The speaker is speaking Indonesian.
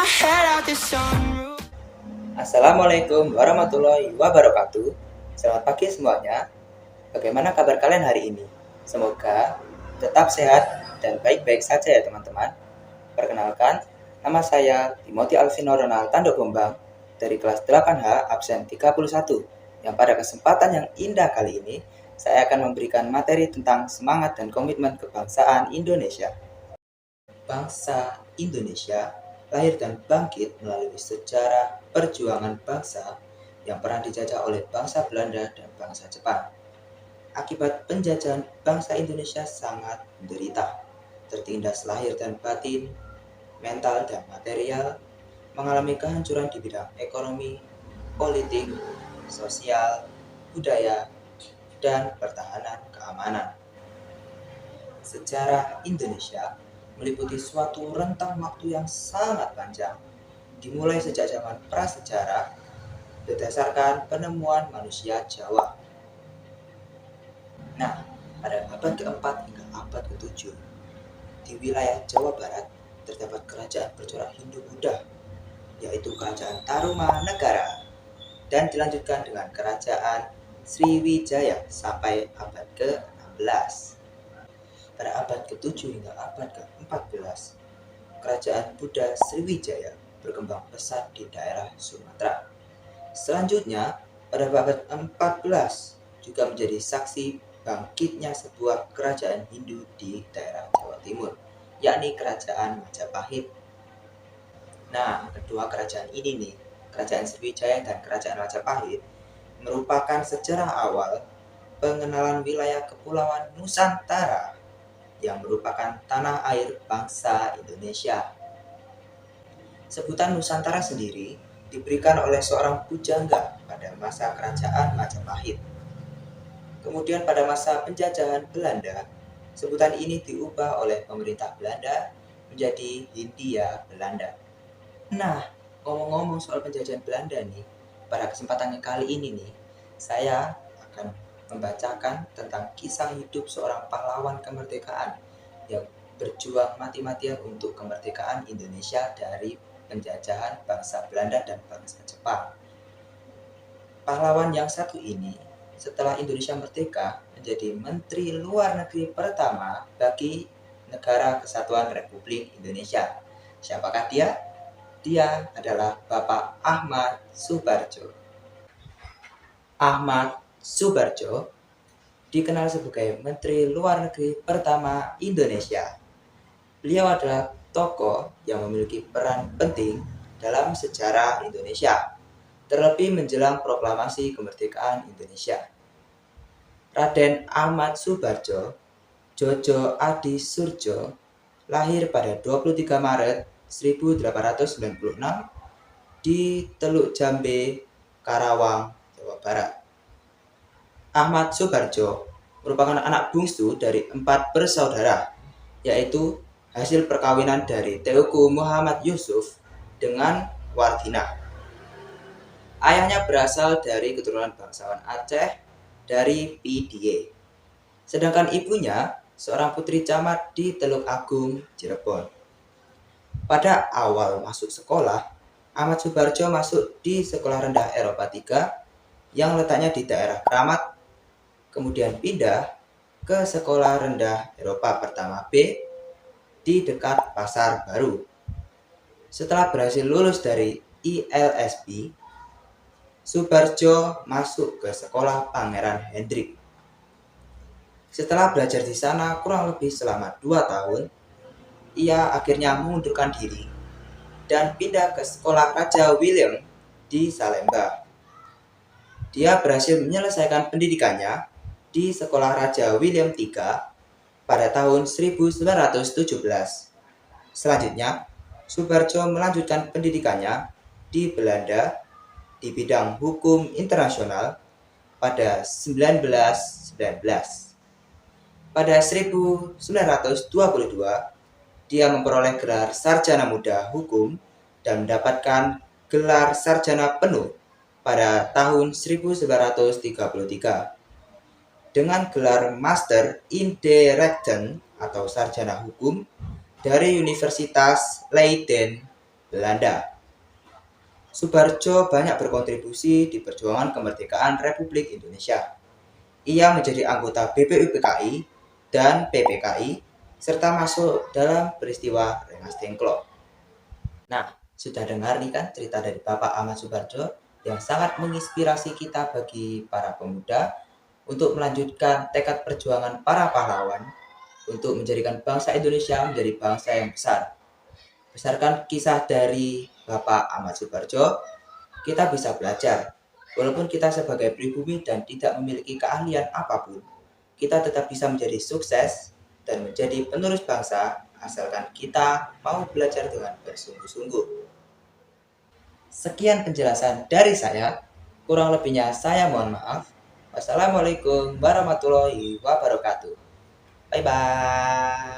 my head out the sunroof. Assalamualaikum warahmatullahi wabarakatuh. Selamat pagi semuanya. Bagaimana kabar kalian hari ini? Semoga tetap sehat dan baik-baik saja ya teman-teman. Perkenalkan, nama saya Timothy Alvino Ronald Tando Gombang dari kelas 8H absen 31. Yang pada kesempatan yang indah kali ini, saya akan memberikan materi tentang semangat dan komitmen kebangsaan Indonesia. Bangsa Indonesia lahir dan bangkit melalui sejarah perjuangan bangsa yang pernah dijajah oleh bangsa Belanda dan bangsa Jepang. Akibat penjajahan, bangsa Indonesia sangat menderita, tertindas lahir dan batin, mental dan material, mengalami kehancuran di bidang ekonomi, politik, sosial, budaya, dan pertahanan keamanan. Sejarah Indonesia meliputi suatu rentang waktu yang sangat panjang, dimulai sejak zaman prasejarah berdasarkan penemuan manusia Jawa. Nah, pada abad keempat hingga abad ke-7, di wilayah Jawa Barat terdapat kerajaan bercorak Hindu-Buddha, yaitu Kerajaan Tarumanegara, dan dilanjutkan dengan Kerajaan Sriwijaya sampai abad ke-16. Pada abad ke-7 hingga abad ke-14, Kerajaan Buddha Sriwijaya berkembang pesat di daerah Sumatera. Selanjutnya, pada abad ke-14 juga menjadi saksi bangkitnya sebuah kerajaan Hindu di daerah Jawa Timur, yakni Kerajaan Majapahit. Nah, kedua kerajaan ini nih, Kerajaan Sriwijaya dan Kerajaan Majapahit, merupakan sejarah awal pengenalan wilayah Kepulauan Nusantara yang merupakan tanah air bangsa Indonesia. Sebutan Nusantara sendiri diberikan oleh seorang pujangga pada masa kerajaan Majapahit. Kemudian pada masa penjajahan Belanda, sebutan ini diubah oleh pemerintah Belanda menjadi Hindia Belanda. Nah, ngomong-ngomong soal penjajahan Belanda nih, pada kesempatan kali ini nih, saya akan membacakan tentang kisah hidup seorang pahlawan kemerdekaan yang berjuang mati-matian untuk kemerdekaan Indonesia dari penjajahan bangsa Belanda dan bangsa Jepang. Pahlawan yang satu ini, setelah Indonesia merdeka, menjadi Menteri Luar Negeri pertama bagi Negara Kesatuan Republik Indonesia. Siapakah dia? Dia adalah Bapak Ahmad Subarjo. Ahmad Subarjo dikenal sebagai Menteri Luar Negeri pertama Indonesia. Beliau adalah tokoh yang memiliki peran penting dalam sejarah Indonesia, terlebih menjelang proklamasi kemerdekaan Indonesia. Raden Ahmad Subarjo, Jojo Adi Surjo, lahir pada 23 Maret 1896 di Teluk Jambe, Karawang, Jawa Barat. Ahmad Subarjo merupakan anak bungsu dari 4 bersaudara, yaitu hasil perkawinan dari Teuku Muhammad Yusuf dengan Wardina. Ayahnya berasal dari keturunan bangsawan Aceh dari Pidie, sedangkan ibunya seorang putri camat di Teluk Agung, Cirebon. Pada awal masuk sekolah, Ahmad Subarjo masuk di Sekolah Rendah Eropa 3 yang letaknya di daerah Kramat, kemudian pindah ke Sekolah Rendah Eropa Pertama B di dekat Pasar Baru. Setelah berhasil lulus dari ILSB, Subarjo masuk ke Sekolah Pangeran Hendrik. Setelah belajar di sana kurang lebih selama 2 tahun, ia akhirnya mengundurkan diri dan pindah ke Sekolah Raja William di Salemba. Dia berhasil menyelesaikan pendidikannya di Sekolah Raja William III pada tahun 1917. Selanjutnya, Subarjo melanjutkan pendidikannya di Belanda di bidang hukum internasional pada 1919. Pada 1922, dia memperoleh gelar sarjana muda hukum dan mendapatkan gelar sarjana penuh pada tahun 1933. Dengan gelar Master in the Rechten atau sarjana hukum dari Universitas Leiden Belanda. Soebarjo banyak berkontribusi di perjuangan kemerdekaan Republik Indonesia. Ia menjadi anggota BPUPKI dan PPKI serta masuk dalam peristiwa Rengas Dengklok. Nah, sudah dengar nih kan cerita dari Bapak Ahmad Soebarjo yang sangat menginspirasi kita bagi para pemuda untuk melanjutkan tekad perjuangan para pahlawan untuk menjadikan bangsa Indonesia menjadi bangsa yang besar. Berdasarkan kisah dari Bapak Ahmad Soebarjo, kita bisa belajar. Walaupun kita sebagai pribumi dan tidak memiliki keahlian apapun, kita tetap bisa menjadi sukses dan menjadi penerus bangsa asalkan kita mau belajar dengan bersungguh-sungguh. Sekian penjelasan dari saya. Kurang lebihnya saya mohon maaf. Wassalamualaikum warahmatullahi wabarakatuh. Bye bye.